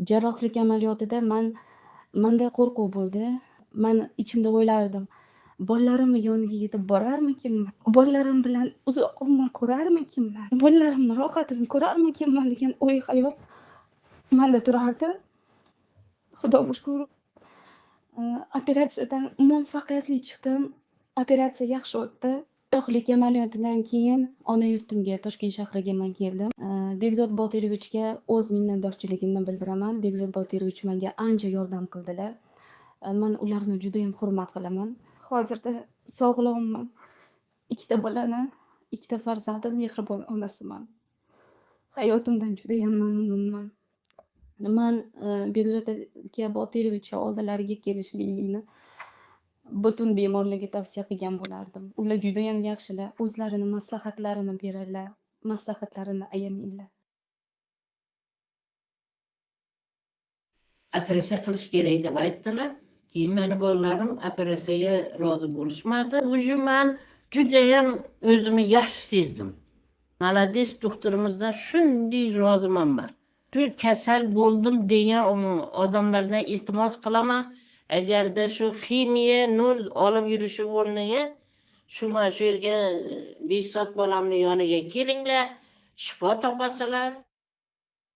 Jarrohlik amaliyotida manda qo'rquv bo'ldi. Man ichimda o'ylardim, bolalarimni yoniga yetib borarmikinman? Bolalarim bilan uzoq umr ko'rarmikinman? Bolalarimni rohatini ko'rarmikinman degan o'y-xayol manda turardi. Xudoga shukr, operatsiyadan muvaffaqiyatli chiqdim. Operatsiya yaxshi o'tdi. Jarrohlik amaliyotidan keyin ona yurtimga, Toshkent shahriga man keldim. Bekzod Botirovichga o'z minnatdorchiligimni bildiraman. Bekzod Botirovich menga ancha yordam qildilar. Man ularni judayam hurmat qilaman. Hozirda sog'lomman. 2 bolani, 2 farzandim, mehribon onasiman. Hayotimdan judayam mamnunman. Man Bekzod aka Botirovich oldilariga kelishlikni butun bemorlarga tavsiya qilgan bo'lardim. Ular judayam yaxshilar. O'zlarini maslahatlarini beradilar. Maslahatlarini ayamaydilar. Operatsiya qilish kerak deb aytdilar. Keyin meni bolalarim operatsiyaga rozi bo'lishmadi. O'zi men judayam o'zimni yaxshi sezdim. Malades doktorimizdan shunday roziman men. Shu kasal bo'ldim degan odamlardan iltimos qilaman. Agarda shu ximiya nur olib yurishi o'rniga shu yerga Bekzod bolamni yoniga kelinglar, shifo topasizlar.